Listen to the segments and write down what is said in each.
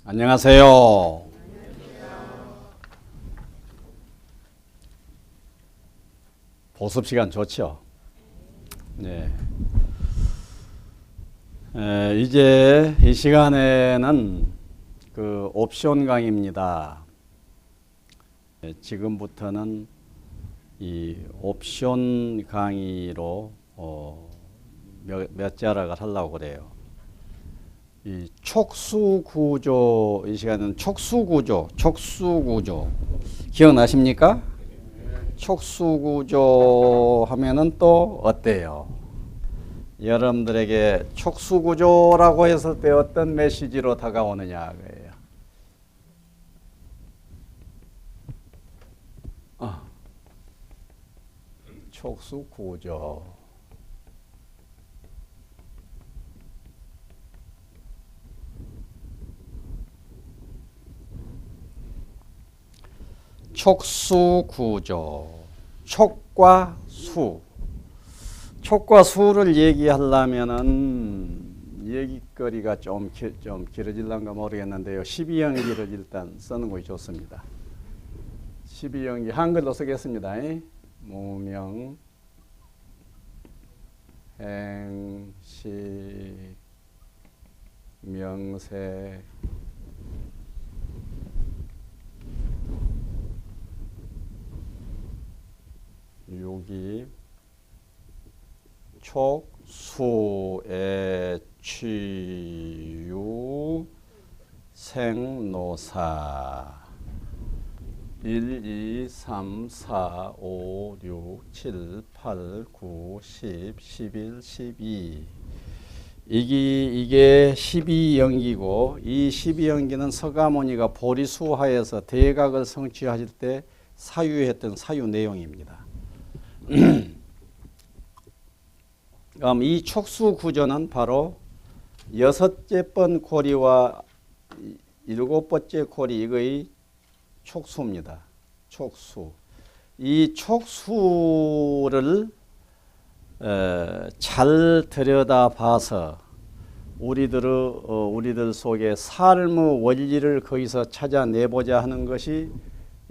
안녕하세요. 보습 시간 좋죠? 네. 이제 이 시간에는 그 옵션 강의입니다. 지금부터는 이 옵션 강의로 몇 자락을 하려고 그래요. 이 촉수구조, 이 시간은 촉수구조 기억나십니까? 촉수구조 하면은 또 어때요? 여러분들에게 촉수구조라고 했을 때 어떤 메시지로 다가오느냐 그예요. 촉수구조. 촉수구조. 촉과 수. 촉과 수를 얘기하려면은 얘기거리가 좀 길어질란가 모르겠는데요. 12연기를 일단 쓰는 것이 좋습니다. 12연기 한글로 쓰겠습니다. 무명, 행시, 명세, 유기, 촉, 수, 애, 취, 유, 생, 노사 1, 2, 3, 4, 5, 6, 7, 8, 9, 10, 11, 12 이게 12연기고 이 12연기는 서가모니가 보리수하에서 대각을 성취하실 때 사유했던 사유 내용입니다. 그럼 이 촉수 구조는 바로 6번 고리와 7번째 고리 이거의 촉수입니다. 촉수. 이 촉수를 잘 들여다봐서 우리들 속에 삶의 원리를 거기서 찾아내보자 하는 것이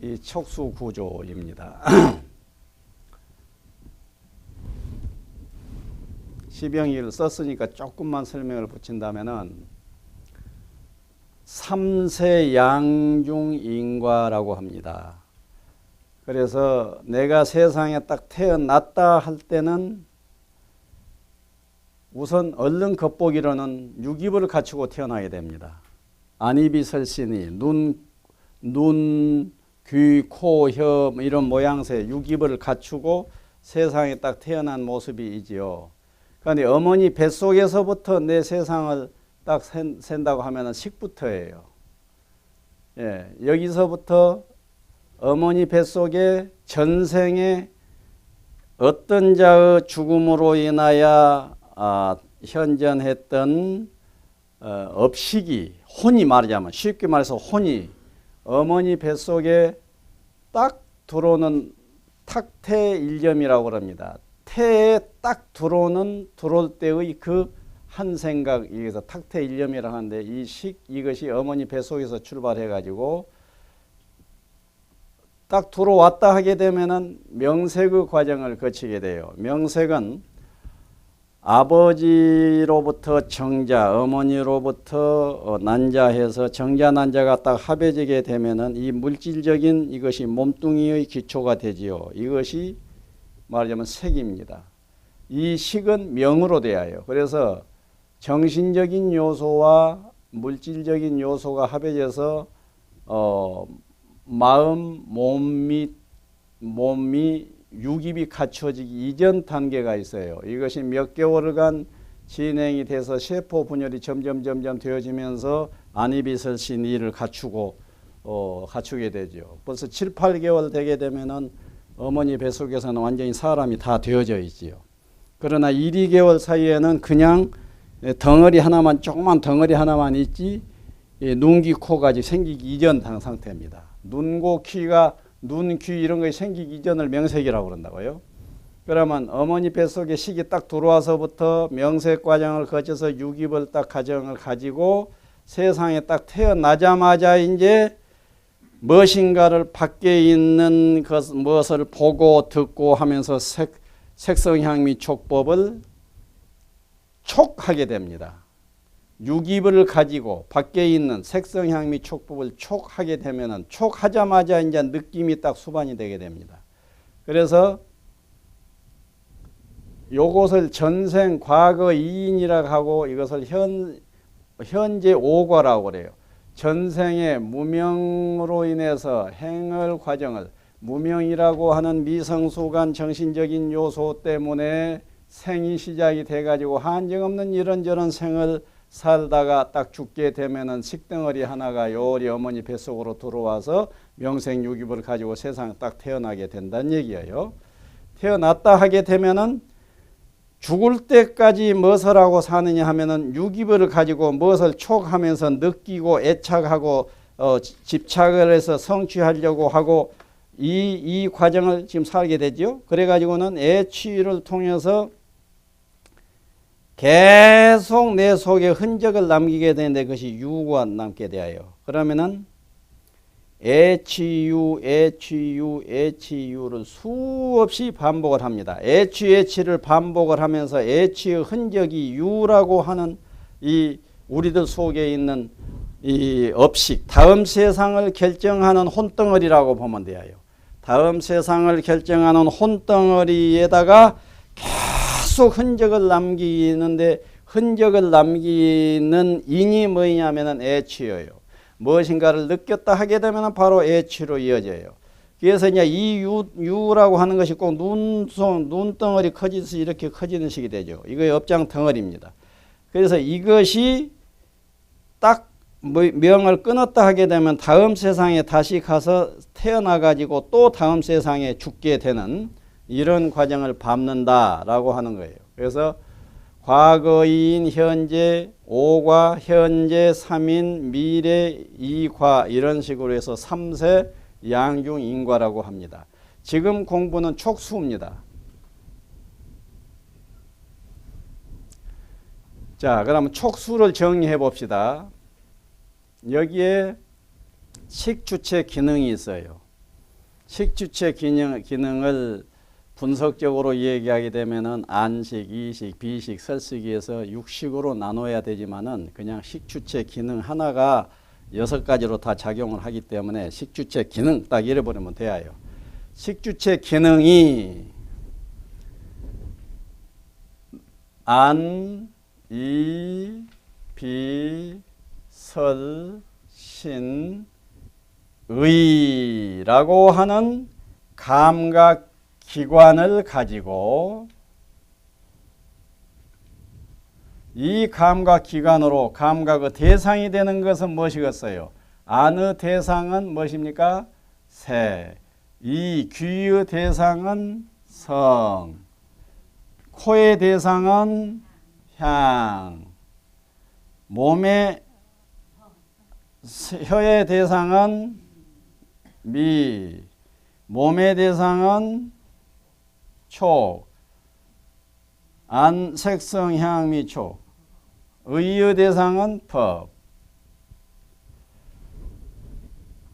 이 촉수 구조입니다. 12연기를 썼으니까 조금만 설명을 붙인다면은 3세 양중인과라고 합니다. 그래서 내가 세상에 딱 태어났다 할 때는 우선 얼른 겉보기로는 육입을 갖추고 태어나야 됩니다. 안이비설신이 눈, 귀, 코, 혀 이런 모양새 육입을 갖추고 세상에 딱 태어난 모습이지요. 그런데 어머니 뱃속에서부터 내 세상을 딱 센다고 하면 식부터예요. 예, 여기서부터 어머니 뱃속에 전생에 어떤 자의 죽음으로 인하여 현전했던 업식이 혼이 말하자면 쉽게 말해서 혼이 어머니 뱃속에 딱 들어오는 탁태일념이라고 합니다. 태에 딱 들어올 때의 그 한 생각, 여기서 탁태일념이라고 하는데 이것이 어머니 뱃속에서 출발해 가지고 딱 들어왔다 하게 되면은 명색의 과정을 거치게 돼요. 명색은 아버지로부터 정자, 어머니로부터 난자해서 정자, 난자가 딱 합해지게 되면은 이 물질적인 이것이 몸뚱이의 기초가 되지요. 이것이 말하자면 색입니다. 이 식은 명으로 되어요. 그래서 정신적인 요소와 물질적인 요소가 합해져서 마음, 몸이 육입이 갖춰지기 이전 단계가 있어요. 이것이 몇 개월간 진행이 돼서 세포 분열이 점점 되어지면서 안이비설신 이를 갖추게 되죠. 벌써 7, 8개월 되게 되면은 어머니 뱃속에서는 완전히 사람이 다 되어져 있지요. 그러나 1, 2개월 사이에는 그냥 덩어리 하나만, 조그만 덩어리 하나만 있지, 눈, 귀, 코가 아직 생기기 이전 상태입니다. 눈고 귀가, 눈, 귀 이런 것이 생기기 이전을 명색이라고 그런다고요. 그러면 어머니 뱃속에 식이 딱 들어와서부터 명색 과정을 거쳐서 육입을 딱 과정을 가지고 세상에 딱 태어나자마자 이제 무엇인가를 밖에 있는 무엇을 보고 듣고 하면서 색성향미 촉법을 촉하게 됩니다. 유기를 가지고 밖에 있는 색성향미 촉법을 촉하게 되면은 촉하자마자 이제 느낌이 딱 수반이 되게 됩니다. 그래서 요것을 전생 과거 이인이라고 하고 이것을 현재 오과라고 그래요. 전생의 무명으로 인해서 행을 과정을 무명이라고 하는 미성숙한 정신적인 요소 때문에 생이 시작이 돼가지고 한정없는 이런저런 생을 살다가 딱 죽게 되면은 식덩어리 하나가 요리 어머니 뱃속으로 들어와서 명생유기를 가지고 세상에 딱 태어나게 된다는 얘기예요. 태어났다 하게 되면은 죽을 때까지 무엇을 하고 사느냐 하면은 유기를 가지고 무엇을 촉하면서 느끼고 애착하고 집착을 해서 성취하려고 하고 이 과정을 지금 살게 되죠. 그래가지고는 애취를 통해서 계속 내 속에 흔적을 남기게 되는데 그것이 유가 남게 되어요. 그러면은 애취유를 수없이 반복을 합니다. 애취를 반복을 하면서 애취의 흔적이 유라고 하는 이 우리들 속에 있는 이 업식, 다음 세상을 결정하는 혼덩어리라고 보면 돼요. 다음 세상을 결정하는 혼덩어리에다가 계속 흔적을 남기는데 흔적을 남기는 인이 뭐냐면은 애취예요. 무엇인가를 느꼈다 하게 되면 바로 애취로 이어져요. 그래서 이제 이 유라고 하는 것이 꼭 눈덩어리 커지듯이 이렇게 커지는 식이 되죠. 이거의 업장 덩어리입니다. 그래서 이것이 딱 명을 끊었다 하게 되면 다음 세상에 다시 가서 태어나가지고 또 다음 세상에 죽게 되는 이런 과정을 밟는다라고 하는 거예요. 그래서 과거인, 현재, 오과, 현재, 3인, 미래, 이과 이런 식으로 해서 3세 양중인과라고 합니다. 지금 공부는 촉수입니다. 자, 그러면 촉수를 정리해 봅시다. 여기에 식주체 기능이 있어요. 식주체 기능을 분석적으로 얘기하게 되면은 안식, 이식, 비식, 설식에서 6식으로 나눠야 되지만은 그냥 식주체 기능 하나가 6가지로 다 작용을 하기 때문에 식주체 기능 딱 잃어버리면 돼요. 식주체 기능이 안, 이, 비, 설, 신, 의라고 하는 감각 기관을 가지고 이 감각 기관으로 감각의 대상이 되는 것은 무엇이겠어요? 안의 대상은 무엇입니까? 색. 이 귀의 대상은 성. 코의 대상은 향. 몸의 혀의 대상은 미. 몸의 대상은 촉, 안, 색성, 향, 미, 촉. 의의 대상은 법.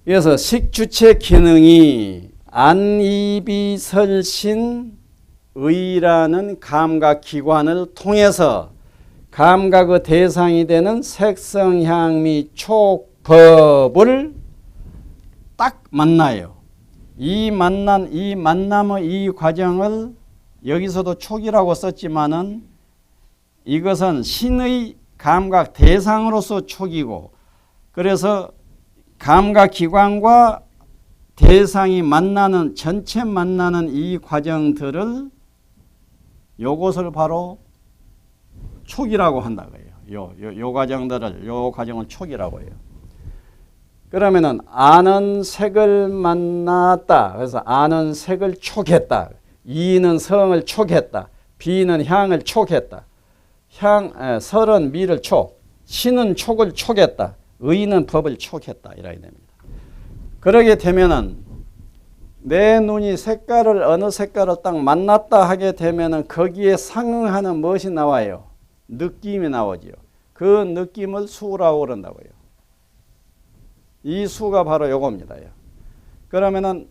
그래서 식주체 기능이 안, 이, 비, 설, 신, 의라는 감각기관을 통해서 감각의 대상이 되는 색성, 향, 미, 촉, 법을 딱 만나요. 이 만남의 이 과정을 여기서도 촉이라고 썼지만은 이것은 신의 감각 대상으로서 촉이고 그래서 감각 기관과 대상이 만나는 전체 만나는 이 과정들을 요것을 바로 촉이라고 한다고 해요. 요 과정을 촉이라고 해요. 그러면은 아는 색을 만났다. 그래서 아는 색을 촉했다. 이는 성을 촉했다. 비는 향을 촉했다. 설은 미를 촉. 신은 촉을 촉했다. 의는 법을 촉했다. 이렇게 됩니다. 그러게 되면은 내 눈이 색깔을 어느 색깔을 딱 만났다 하게 되면은 거기에 상응하는 무엇이 나와요? 느낌이 나오죠. 그 느낌을 수라고 그런다고요. 이 수가 바로 요겁니다. 그러면은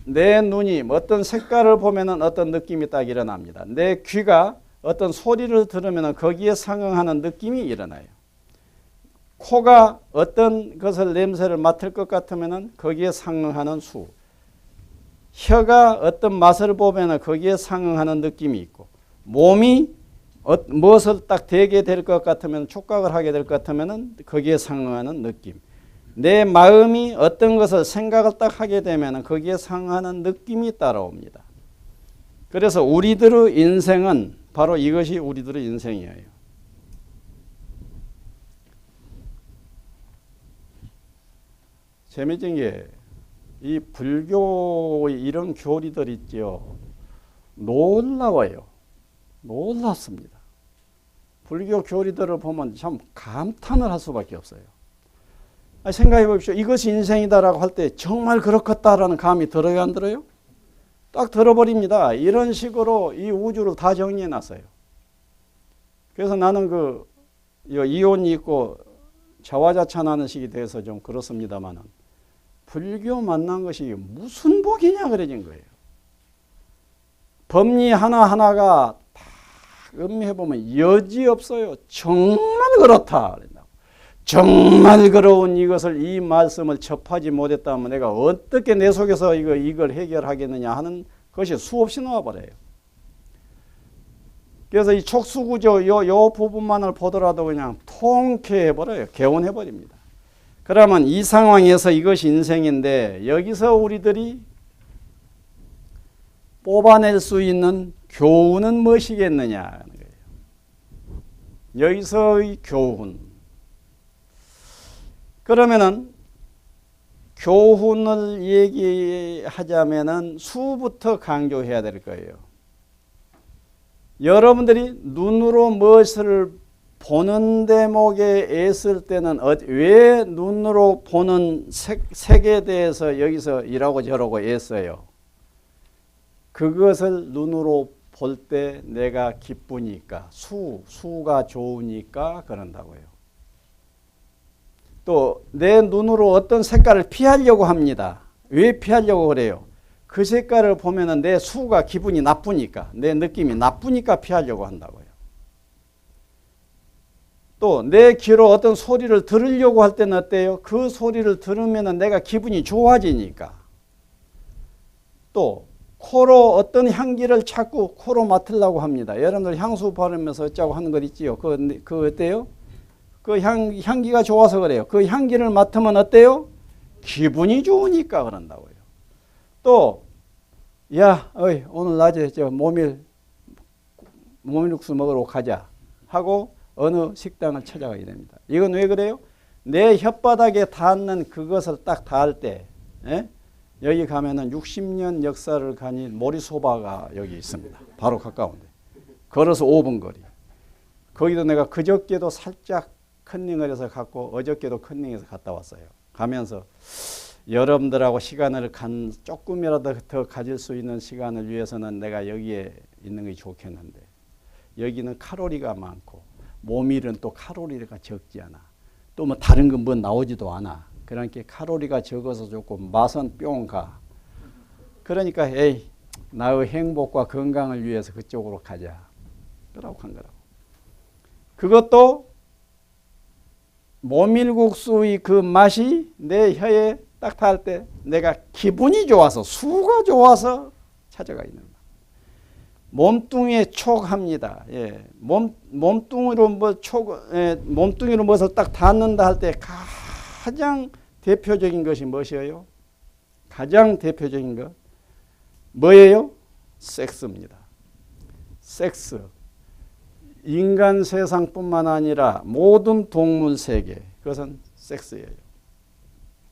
내 눈이 어떤 색깔을 보면은 어떤 느낌이 딱 일어납니다. 내 귀가 어떤 소리를 들으면은 거기에 상응하는 느낌이 일어나요. 코가 어떤 것을 냄새를 맡을 것 같으면은 거기에 상응하는 수. 혀가 어떤 맛을 보면은 거기에 상응하는 느낌이 있고, 몸이 무엇을 딱 대게 될 것 같으면, 촉각을 하게 될 것 같으면은 거기에 상응하는 느낌. 내 마음이 어떤 것을 생각을 딱 하게 되면은 거기에 상응하는 느낌이 따라옵니다. 그래서 우리들의 인생은 바로 이것이 우리들의 인생이에요. 재미진 게 이 불교의 이런 교리들 있죠. 놀라워요. 놀랍습니다. 불교 교리들을 보면 참 감탄을 할 수밖에 없어요. 생각해 보십시오. 이것이 인생이다라고 할 때 정말 그렇겠다라는 감이 들어요, 안 들어요? 딱 들어버립니다. 이런 식으로 이 우주를 다 정리해 놨어요. 그래서 나는 그 이혼이 있고 자화자찬하는 식이 돼서 좀 그렇습니다만은 불교 만난 것이 무슨 복이냐 그래진 거예요. 법리 하나하나가 다 음미해 보면 여지없어요. 정말 그렇다. 정말 그러운 이것을, 이 말씀을 접하지 못했다면 내가 어떻게 내 속에서 이걸 해결하겠느냐 하는 것이 수없이 나와버려요. 그래서 이 촉수구조 요 부분만을 보더라도 그냥 통쾌해버려요. 개운해버립니다. 그러면 이 상황에서 이것이 인생인데 여기서 우리들이 뽑아낼 수 있는 교훈은 무엇이겠느냐 하는 거예요. 여기서의 교훈. 그러면은 교훈을 얘기하자면은 수부터 강조해야 될 거예요. 여러분들이 눈으로 무엇을 보는 대목에 애쓸 때는 왜 눈으로 보는 색에 대해서 여기서 이라고 저라고 애써요? 그것을 눈으로 볼 때 내가 기쁘니까, 수가 좋으니까 그런다고요. 또 내 눈으로 어떤 색깔을 피하려고 합니다. 왜 피하려고 그래요? 그 색깔을 보면은 내 수가 기분이 나쁘니까, 내 느낌이 나쁘니까 피하려고 한다고요. 또 내 귀로 어떤 소리를 들으려고 할 때는 어때요? 그 소리를 들으면은 내가 기분이 좋아지니까. 또 코로 어떤 향기를 자꾸 코로 맡으려고 합니다. 여러분들 향수 바르면서 어쩌고 하는 거 있지요? 그 어때요? 그 향기가 좋아서 그래요. 그 향기를 맡으면 어때요? 기분이 좋으니까 그런다고요. 또, 오늘 낮에 모밀국수 먹으러 가자 하고 어느 식당을 찾아가게 됩니다. 이건 왜 그래요? 내 혓바닥에 닿는 그것을 딱 닿을 때, 여기 가면은 60년 역사를 가진 모리소바가 여기 있습니다. 바로 가까운데. 걸어서 5분 거리. 거기도 내가 그저께도 살짝 컨닝을 해서 갔고 어저께도 컨닝해서 갔다 왔어요. 가면서 여러분들하고 시간을 조금이라도 더 가질 수 있는 시간을 위해서는 내가 여기에 있는 게 좋겠는데 여기는 칼로리가 많고 모밀은 또 칼로리가 적지 않아. 또 뭐 다른 건 뭐 나오지도 않아. 그러니까 칼로리가 적어서 좋고 맛은 뿅 가. 그러니까 나의 행복과 건강을 위해서 그쪽으로 가자. 그러고 한 거라고. 그것도 모밀국수의 그 맛이 내 혀에 딱 닿을 때 내가 기분이 좋아서 수가 좋아서 찾아가 있는 거야. 몸뚱이에 촉합니다. 몸뚱이로 몸뚱이로 무엇을 딱 닿는다 할 때 가장 대표적인 것이 무엇이에요? 가장 대표적인 것 뭐예요? 섹스입니다. 섹스. 인간 세상뿐만 아니라 모든 동물 세계 그것은 섹스예요.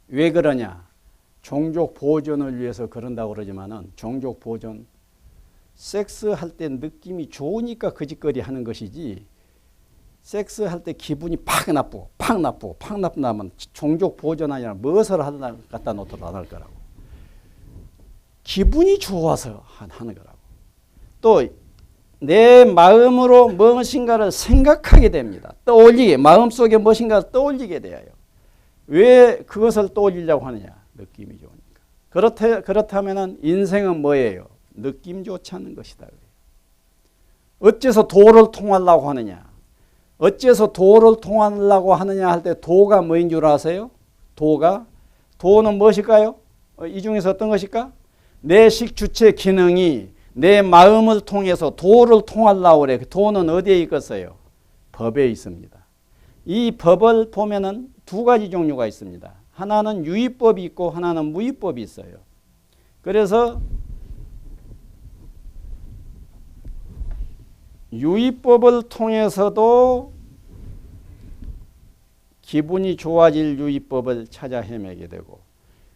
왜 그러냐? 종족 보존을 위해서 그런다고 그러지만은 종족 보존 섹스할 때 느낌이 좋으니까 그 짓거리 하는 것이지 섹스할 때 기분이 팍 나쁘면 종족 보존 아니라 무엇을 갖다 놓도록 안 할 거라고. 기분이 좋아서 하는 거라고. 또 내 마음으로 무엇인가를 생각하게 됩니다. 떠올리게, 마음속에 무엇인가를 떠올리게 돼요. 왜 그것을 떠올리려고 하느냐? 느낌이 좋으니까. 그렇다면 인생은 뭐예요? 느낌 좋지 않은 것이다. 어째서 도를 통하려고 하느냐? 어째서 도를 통하려고 하느냐 할 때 도가 뭐인 줄 아세요? 도는 무엇일까요? 이 중에서 어떤 것일까? 내 식주체 기능이 내 마음을 통해서 도를 통하려고 그래. 도는 어디에 있겠어요? 법에 있습니다. 이 법을 보면은 두 가지 종류가 있습니다. 하나는 유의법이 있고 하나는 무의법이 있어요. 그래서 유의법을 통해서도 기분이 좋아질 유의법을 찾아 헤매게 되고,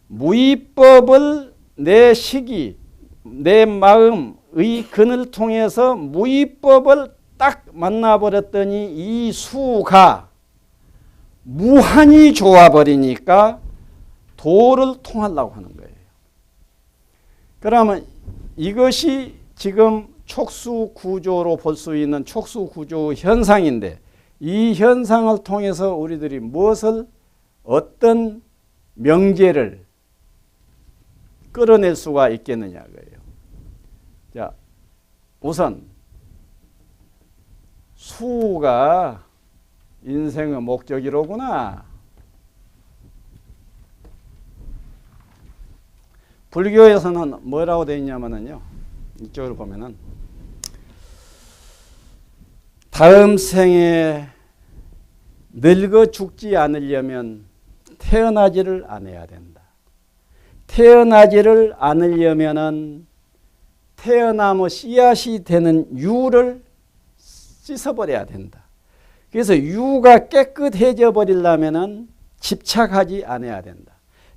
무의법을 내 시기, 내 마음의 근을 통해서 무의법을 딱 만나버렸더니 이 수가 무한히 좋아버리니까 도를 통하려고 하는 거예요. 그러면 이것이 지금 촉수구조로 볼 수 있는 촉수구조 현상인데, 이 현상을 통해서 우리들이 무엇을, 어떤 명제를 끌어낼 수가 있겠느냐 거예요. 자, 우선 수가 인생의 목적이로구나. 불교에서는 뭐라고 되어 있냐면요, 이쪽으로 보면은 다음 생에 늙어 죽지 않으려면 태어나지를 않아야 된다. 태어나지를 않으려면은 태어나무 씨앗이 되는 유를 씻어버려야 된다. 그래서 유가 깨끗해져 버리려면은 집착하지 않아야 된다.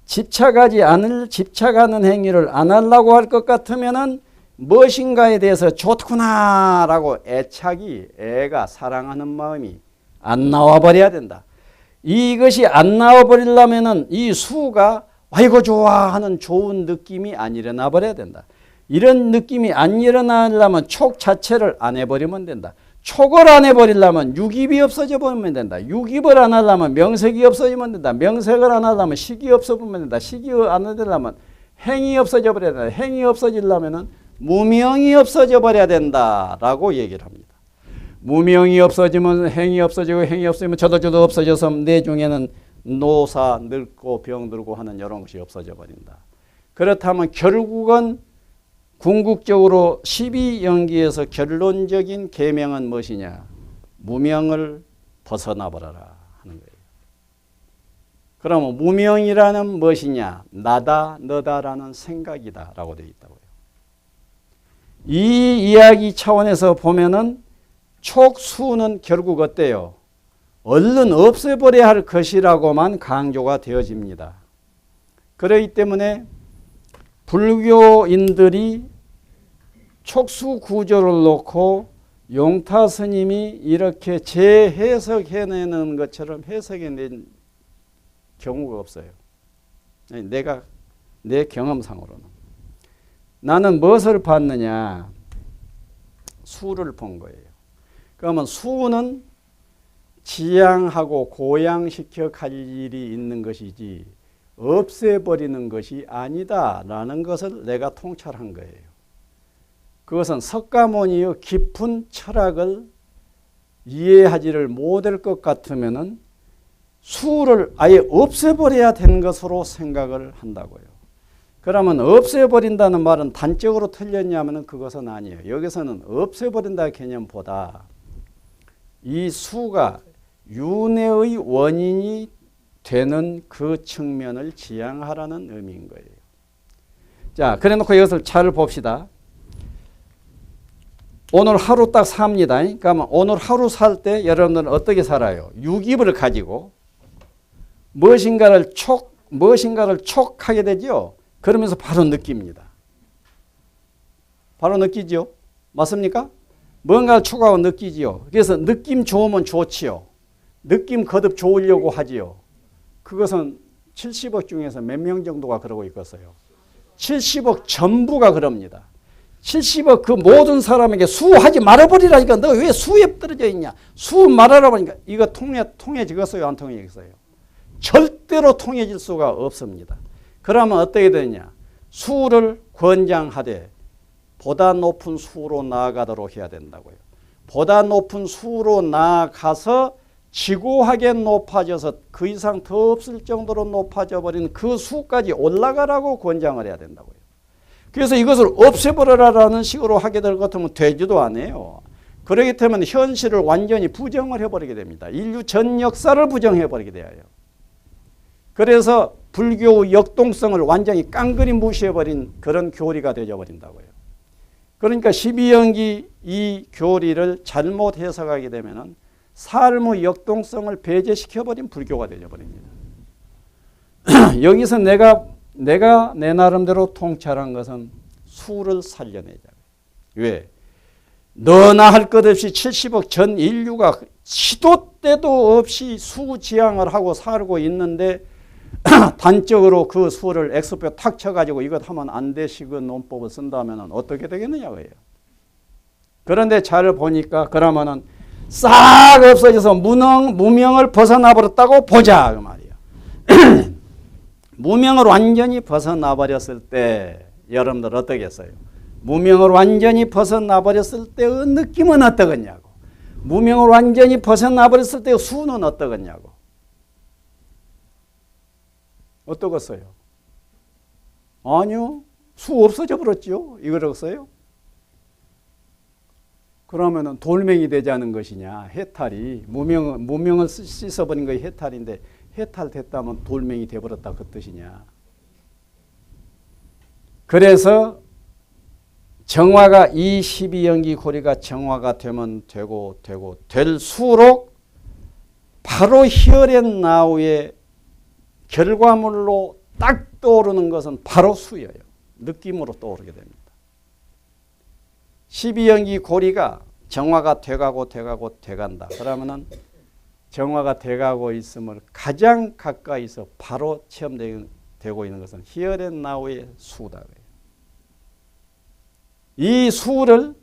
집착하는 행위를 안 하려고 할 것 같으면은 무엇인가에 대해서 좋구나라고 애가 사랑하는 마음이 안 나와버려야 된다. 이것이 안 나와버리려면은 이 수가 아이고 좋아하는 좋은 느낌이 안 일어나 버려야 된다. 이런 느낌이 안 일어나려면 촉 자체를 안 해버리면 된다. 촉을 안 해버리려면 육입이 없어져 버리면 된다. 육입을 안 하려면 명색이 없어지면 된다. 명색을 안 하려면 식이 없어지면 된다. 식이 안 하려면 행이 없어져 버려야 된다. 행이 없어지려면은 무명이 없어져 버려야 된다라고 얘기를 합니다. 무명이 없어지면 행이 없어지고, 행이 없어지면 저도 없어져서 내 중에는 노사, 늙고 병들고 하는 이런 것이 없어져 버린다. 그렇다면 결국은 궁극적으로 12연기에서 결론적인 계명은 무엇이냐? 무명을 벗어나 버려라 하는 거예요. 그러면 무명이라는 무엇이냐? 나다, 너다라는 생각이다 라고 되어 있다고요. 이 이야기 차원에서 보면은 촉수는 결국 어때요? 얼른 없애버려야 할 것이라고만 강조가 되어집니다. 그렇기 때문에 불교인들이 촉수 구조를 놓고 용타 스님이 이렇게 재해석해내는 것처럼 해석해낸 경우가 없어요. 내 경험상으로는. 나는 무엇을 봤느냐? 수를 본 거예요. 그러면 수는 지양하고 고양시켜 갈 일이 있는 것이지 없애버리는 것이 아니다라는 것을 내가 통찰한 거예요. 그것은 석가모니의 깊은 철학을 이해하지를 못할 것 같으면은 수를 아예 없애버려야 되는 것으로 생각을 한다고요. 그러면 없애버린다는 말은 단적으로 틀렸냐면 그것은 아니에요. 여기서는 없애버린다 개념보다 이 수가 윤회의 원인이 되는 그 측면을 지향하라는 의미인 거예요. 자, 그래 놓고 이것을 잘 봅시다. 오늘 하루 딱 삽니다. 그러면 오늘 하루 살 때 여러분들은 어떻게 살아요? 육입을 가지고 무엇인가를 촉하게 되죠. 그러면서 바로 느낍니다. 바로 느끼죠. 맞습니까? 뭔가를 촉하고 느끼지요. 그래서 느낌 좋으면 좋지요. 느낌 거듭 좋으려고 하지요. 그것은 70억 중에서 몇 명 정도가 그러고 있겠어요? 70억 전부가 그럽니다. 70억 그 모든 사람에게 수하지 말아버리라니까. 너 왜 수에 떨어져 있냐. 수 말하라 보니까 이거 통해지겠어요? 안 통해지겠어요? 절대로 통해질 수가 없습니다. 그러면 어떻게 되냐. 수를 권장하되 보다 높은 수로 나아가도록 해야 된다고요. 보다 높은 수로 나아가서 지고하게 높아져서 그 이상 더 없을 정도로 높아져 버린 그 수까지 올라가라고 권장을 해야 된다고요. 그래서 이것을 없애버려라라는 식으로 하게 될 것 같으면 되지도 않아요. 그렇기 때문에 현실을 완전히 부정을 해버리게 됩니다. 인류 전 역사를 부정해버리게 돼요. 그래서 불교의 역동성을 완전히 깡그리 무시해버린 그런 교리가 되어버린다고요. 그러니까 12연기 이 교리를 잘못 해석하게 되면 삶의 역동성을 배제시켜버린 불교가 되어버립니다. 여기서 내가 내 나름대로 통찰한 것은 수를 살려내자. 왜? 너나 할 것 없이 70억 전 인류가 시도 때도 없이 수지향을 하고 살고 있는데 단적으로 그 수를 X표 탁 쳐가지고 이것 하면 안 되시고 논법을 쓴다면 어떻게 되겠느냐고요. 그런데 잘 보니까 그러면은 싹 없어져서 무명을 벗어나 버렸다고 보자 그 말이야. 무명을 완전히 벗어나 버렸을 때 여러분들 어떻겠어요? 무명을 완전히 벗어나 버렸을 때의 느낌은 어떠겠냐고. 무명을 완전히 벗어나 버렸을 때의 수는 어떠겠냐고. 어떠겠어요? 아니요. 수 없어져 버렸죠. 이거겠어요? 그러면은 돌멩이 되자는 것이냐. 해탈이 무명을 씻어버린 것이 해탈인데 해탈됐다면 돌멩이 돼버렸다 그 뜻이냐. 그래서 정화가 이 12연기 고리가 정화가 되면 되고 될수록 바로 히어앤 나우의 결과물로 딱 떠오르는 것은 바로 수예요. 느낌으로 떠오르게 됩니다. 12연기 고리가 정화가 돼간다. 그러면은 정화가 돼가고 있음을 가장 가까이서 바로 체험되고 있는 것은 히어앤 나우의 수다. 이 수를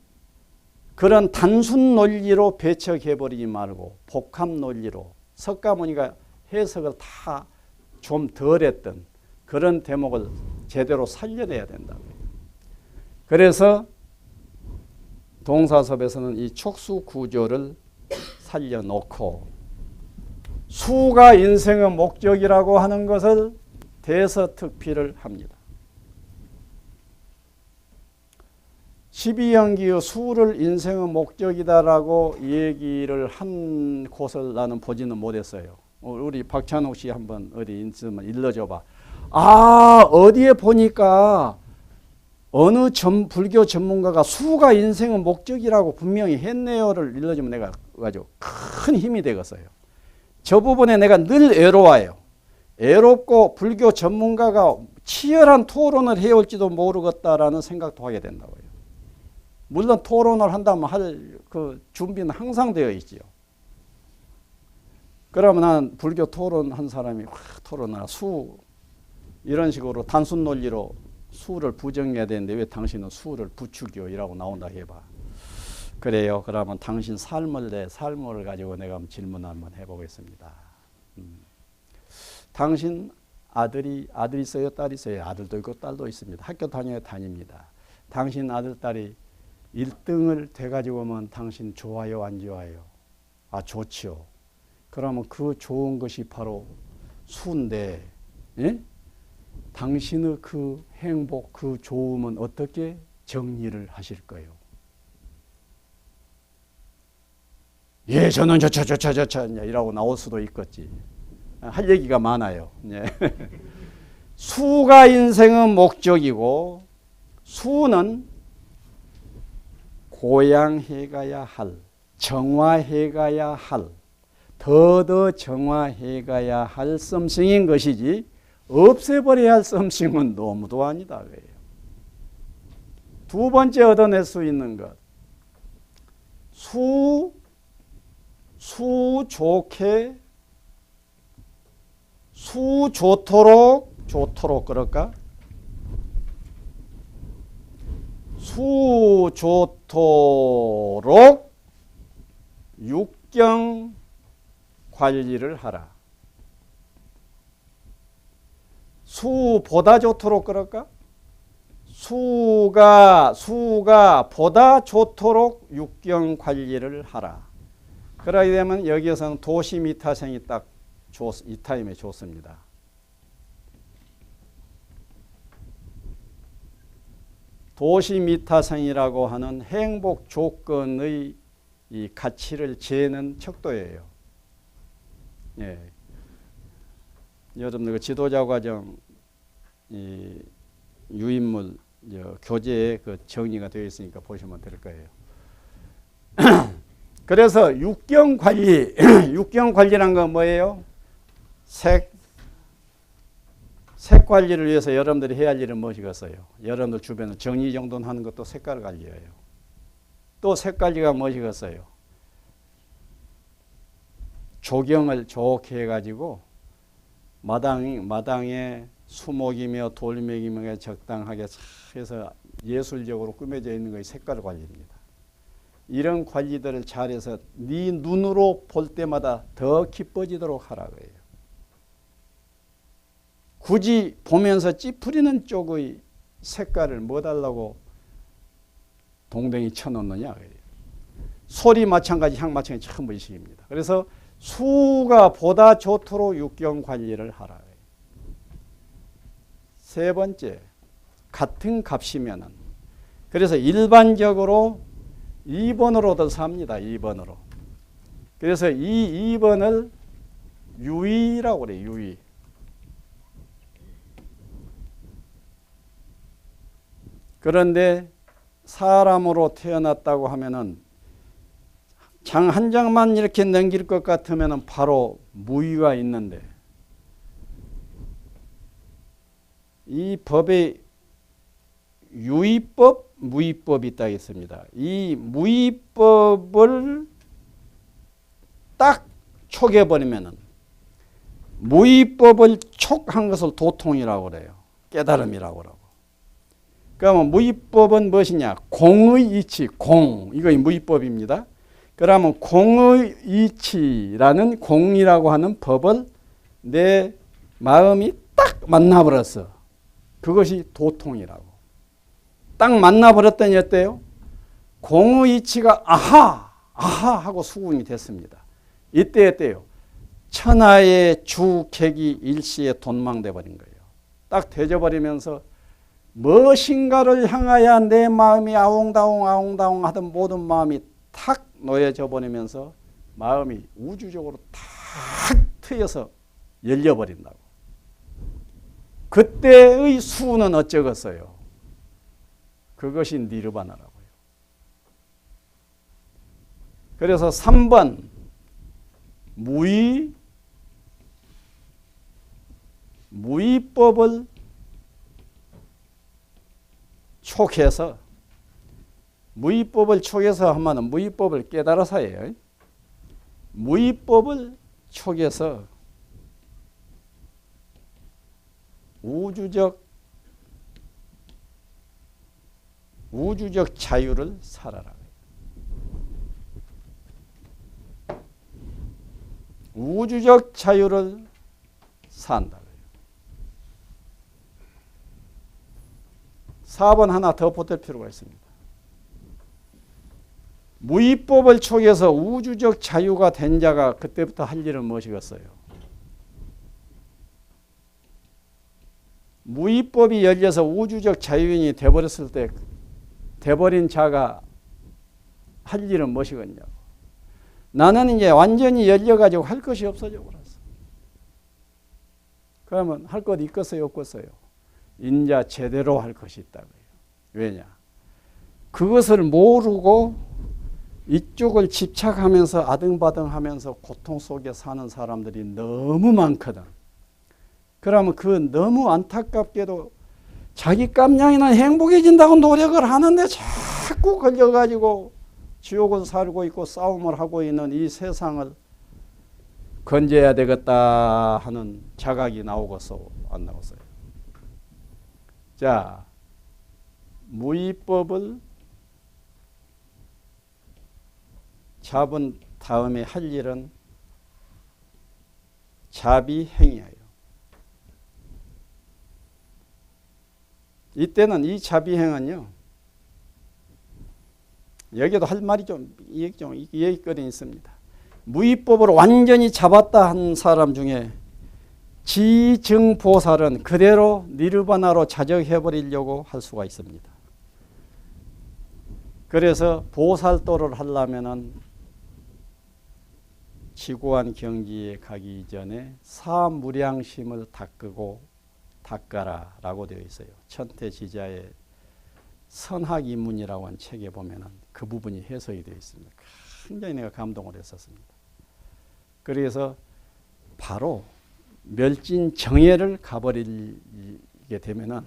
그런 단순 논리로 배척해버리지 말고 복합 논리로 석가모니가 해석을 다 좀 덜했던 그런 대목을 제대로 살려내야 된다고요. 그래서 동사섭에서는 이 촉수 구조를 살려놓고 수가 인생의 목적이라고 하는 것을 대서특필을 합니다. 12연기의 수를 인생의 목적이다라고 얘기를 한 곳을 나는 보지는 못했어요. 우리 박찬욱 씨 한번 어디 있으면 일러줘봐. 어디에 보니까 어느 불교 전문가가 수가 인생의 목적이라고 분명히 했네요를 일러주면 내가 가지고 큰 힘이 되겠어요. 저 부분에 내가 늘 애로워요. 애롭고 불교 전문가가 치열한 토론을 해올지도 모르겠다라는 생각도 하게 된다고요. 물론 토론을 한다면 할 그 준비는 항상 되어 있지요. 그러면 난 불교 토론한 사람이 토론하라 수 이런 식으로 단순 논리로 수를 부정해야 되는데 왜 당신은 수를 부추겨이라고 나온다 해봐. 그래요. 그러면 당신 내 삶을 가지고 내가 질문 한번 해보겠습니다. 당신 아들이 있어요? 딸이 있어요? 아들도 있고 딸도 있습니다. 학교 다닙니다. 당신 아들, 딸이 1등을 돼가지고 오면 당신 좋아요? 안 좋아요? 좋지요. 그러면 그 좋은 것이 바로 수인데, 예? 당신의 그 행복, 그 좋음은 어떻게 정리를 하실 거예요? 예, 저는 이라고 나올 수도 있겠지. 할 얘기가 많아요. 예. 수가 인생의 목적이고, 수는 고양해가야 할, 정화해가야 할, 더 정화해가야 할 썸씽인 것이지 없애버려야 할 썸씽은 너무도 아니다. 두 번째 얻어낼 수 있는 것. 수 좋게, 수 좋도록 그럴까? 수 수 좋도록 육경 관리를 하라. 수보다 좋도록 그럴까? 수가 보다 좋도록 육경 관리를 하라. 그러게 되면 여기에서는 도시미타생이 딱 이 타임에 좋습니다. 도시미타생이라고 하는 행복 조건의 이 가치를 재는 척도예요. 예. 여러분들 그 지도자 과정 이 유인물 교재에 그 정리가 되어 있으니까 보시면 될 거예요. 그래서 육경 관리, 육경 관리란 건 뭐예요? 색 관리를 위해서 여러분들이 해야 할 일은 무엇이겠어요? 여러분들 주변에 정리정돈하는 것도 색깔 관리예요. 또 색 관리가 무엇이겠어요? 조경을 좋게 해가지고 마당에 수목이며 돌멩이며 적당하게 해서 예술적으로 꾸며져 있는 것이 색깔 관리입니다. 이런 관리들을 잘해서 네 눈으로 볼 때마다 더 기뻐지도록 하라고요. 굳이 보면서 찌푸리는 쪽의 색깔을 뭐 달라고 동댕이 쳐놓느냐. 소리 마찬가지, 향 마찬가지 참 의식입니다. 그래서 수가 보다 좋도록 육경 관리를 하라. 세 번째, 같은 값이면은, 그래서 일반적으로 2번으로도 삽니다. 2번으로. 그래서 이 2번을 유의라고 그래요. 유의. 그런데 사람으로 태어났다고 하면은 장 한 장만 이렇게 넘길 것 같으면은 바로 무의가 있는데, 이 법에 유의법, 무의법이 있다 했습니다. 이 무의법을 딱 촉해버리면은, 무의법을 촉한 것을 도통이라고 그래요. 깨달음이라고 그러고. 그러면 무의법은 무엇이냐? 공의 이치, 공. 이거 무의법입니다. 그러면 공의 이치라는 공이라고 하는 법을 내 마음이 딱 만나버렸어. 그것이 도통이라고. 딱 만나버렸더니 어때요? 공의 이치가 아하 하고 수긍이 됐습니다. 이때 어때요? 천하의 주객이 일시에 돈망돼 버린 거예요. 딱 되져버리면서 무엇인가를 향하여 내 마음이 아웅다웅 하던 모든 마음이 탁 놓여져 버리면서 마음이 우주적으로 탁 트여서 열려버린다고. 그때의 수는 어쩌겠어요? 그것이 니르바나라고요. 그래서 3번 무의법을 촉해서, 무의법을 촉해서 하면 무의법을 깨달아서 해요. 무의법을 촉해서 우주적 자유를 살아라. 우주적 자유를 산다. 4번 하나 더 보탤 필요가 있습니다. 무의법을 촉해서 우주적 자유가 된 자가 그때부터 할 일은 무엇이겠어요? 무의법이 열려서 우주적 자유인이 돼버렸을 때 돼버린 자가 할 일은 무엇이겠냐고. 나는 이제 완전히 열려가지고 할 것이 없어져 버렸어. 그러면 할 것 있겠어요? 없겠어요? 인자 제대로 할 것이 있다고요. 왜냐? 그것을 모르고 이쪽을 집착하면서 아등바등하면서 고통 속에 사는 사람들이 너무 많거든. 그러면 그 너무 안타깝게도 자기 깜냥이나 행복해진다고 노력을 하는데 자꾸 걸려가지고 지옥을 살고 있고 싸움을 하고 있는 이 세상을 건져야 되겠다 하는 자각이 나오겠어, 안 나오겠어요? 자, 무위법을 잡은 다음에 할 일은 자비행위예요. 이때는 이 자비행은요, 여기도 할 말이 좀 얘기거리 있습니다. 무위법으로 완전히 잡았다 한 사람 중에 지증보살은 그대로 니르바나로 자적해버리려고 할 수가 있습니다. 그래서 보살도를 하려면은 지고한 경지에 가기 전에 사무량심을 닦아라 라고 되어 있어요. 천태지자의 선학이문이라고 한 책에 보면은 그 부분이 해석이 되어 있습니다. 굉장히 내가 감동을 했었습니다. 그래서 바로 멸진정예를 가버리게 되면은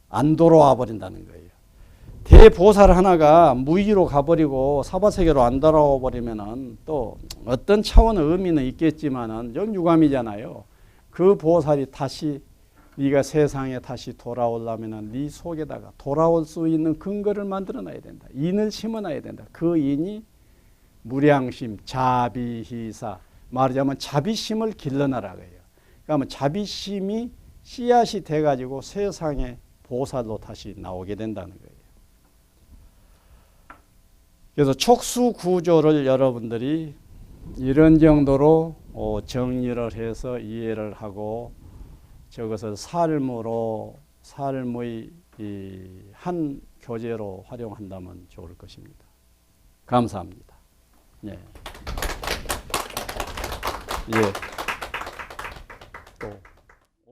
안 돌아와 버린다는 거예요. 대보살 하나가 무위로 가버리고 사바세계로 안 돌아와 버리면은 또 어떤 차원의 의미는 있겠지만은 좀 유감이잖아요. 그 보살이 다시 네가 세상에 다시 돌아오려면은 네 속에다가 돌아올 수 있는 근거를 만들어놔야 된다. 인을 심어놔야 된다. 그 인이 무량심, 자비희사, 말하자면 자비심을 길러놔라고 해요. 그러면 자비심이 씨앗이 돼가지고 세상에 보살로 다시 나오게 된다는 거예요. 그래서 촉수구조를 여러분들이 이런 정도로 정리를 해서 이해를 하고 저것을 삶의 한 교재로 활용한다면 좋을 것입니다. 감사합니다. 예. 예.